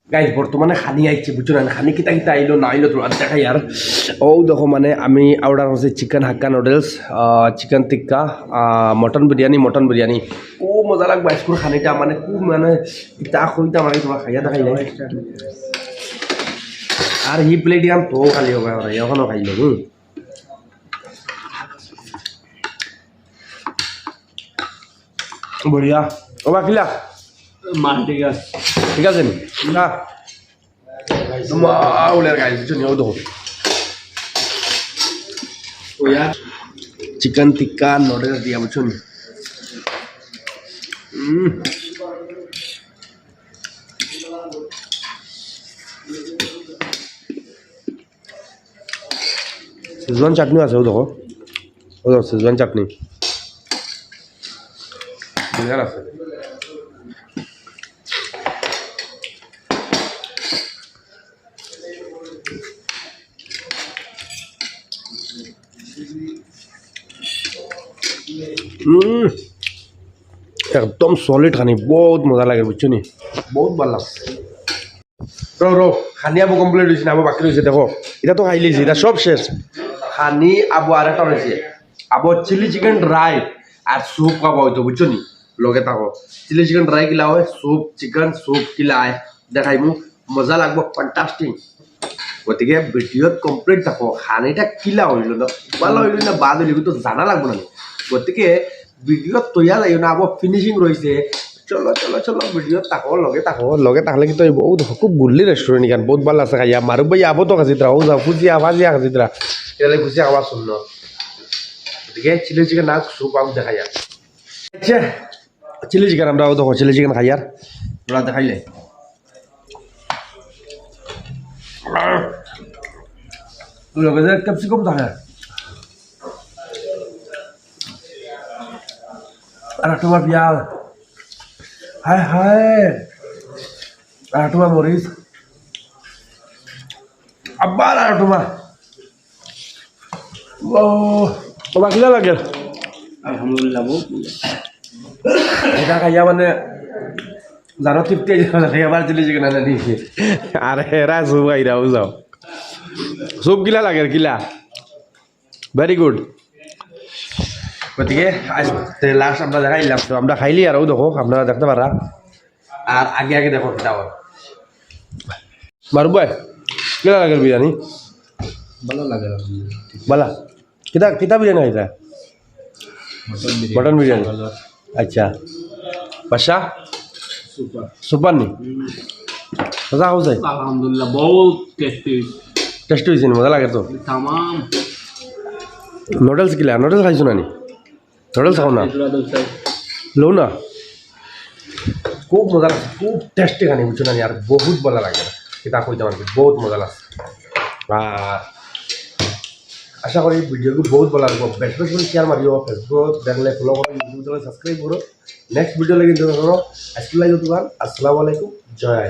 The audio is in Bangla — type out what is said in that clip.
গাইজ বর্তমানে খানি আইছে বুঝছো না খানি কিতা কিতা আইলো না আইলো তোমার দেখাই আর ও দেখো মানে আমি অর্ডার করছি চিকেন হাক্কা নুডলস চিকেন টিক্কা মটন বিরিয়ানি ও মজা লাগবে আজকের খানিটা মানে খুব মানে ইতা কইতা মানে তোমার খাইয়া দেখাই যায় আর হি প্লেট ইয়াম তো খালি হবে আর এখনো খাইলো বঢ়িয়া ও বাকিলা ঠিক আছে নি না উলের গাইজ বুঝছো নি ও দেখো চিকেন টিক্কা নুডলস দিয়া বুঝছো নি সেজওয়ান চাটনি আছে ও দেখো সেজওয়ান চাটনি মজার আছে একদম সলিড খানি বহুত মজা লাগে বুঝছো নি বহুত ভাল লাগছে র খানি আবু কমপ্লিট হয়েছে না আবু বাকি রয়েছে দেখো এটা তো খাই লিয়েছি এটা সব শেষ খানি আবু আর একটা রয়েছে আবু চিলি চিকেন ড্রাই আর স্যুপ খাওয়া হয়তো বুঝছো নি লগে থাকো চিলি চিকেন ড্রাই কিলা হয় স্যুপ কিলা হয় দেখাইমু মজা লাগবো ফ্যান্টাস্টিক গতিকে ভিডিওত কমপ্লিট থাকো খানিটা কিলা হইল না ভালো হইল না বাদ হইল কিন্তু জানা লাগবো না গতিকে ভিডিওত তৈয়া যাই না আবার ফিনিশিং রয়েছে চলো ভিডিওত লগে থাকলে কিন্তু বহুত খুব গুল্লি রেস্টুরেন্ট এখান বহুত ভালো আছে খাইয়া মারুক ভাই আবো তো খাসিতরা ও যাও ফুজিয়া ভাজিয়া খাসিতরা এলে ফুজিয়া খাওয়া শুনল গতিকে চিলি চিকেন না স্যুপ আউট দেখাই আচ্ছা চিলি চিকেন আমরা দেখো চিলি চিকেন খাই আর ওরা দেখাইলে লগে যে ক্যাপসিকাম থাকে আর তোমার পিঁয়াজ হায় আর তোমার মরিচ আবার আর তোমার ও বাকিলা লাগে আলহামদুলিল্লাহ এটা খাইয়া মানে জানো তৃপ্তি আবার চিলি চিকেন আনা দিয়েছে আর হেরা সুপ খাইরাও যাও সুপ কিলা লাগে কিলা ভেরি গুড গতিকে লাস্ট আমরা দেখাইলাম তো আমরা খাইলি আরও দেখো আপনারা দেখতে পারা আর আগে দেখো কিতা মারুব ভাই কিলা লাগে বিরিয়ানি ভালো লাগে বালা কিতা বিরিয়ানি খাইতা মটন বিরিয়ানি আচ্ছা বাদশা সুপার নি মজা হও যায় আলহামদুলিল্লাহ বহুত টেস্টি হয়েছে মজা লাগে তো তামাম নুডলস কিলা নুডলস খাইছো না নি নুডলস খাও না লো না খুব মজা লাগছে খুব টেস্টি খানি বুঝছো না আর বহুত ভালো লাগে কিতা কইতে পারবি বহুত মজা লাগছে আর আশা করি ভিডিওগুলো বহুত ভালো লাগবে বেশ করে শেয়ার মারিও ফেসবুক দেখলে ফলো করো ইউটিউব চ্যানেল সাবস্ক্রাইব করো নেক্সট ভিডিও লাগে কিন্তু আজকে লাগে আসসালামু আলাইকুম জয়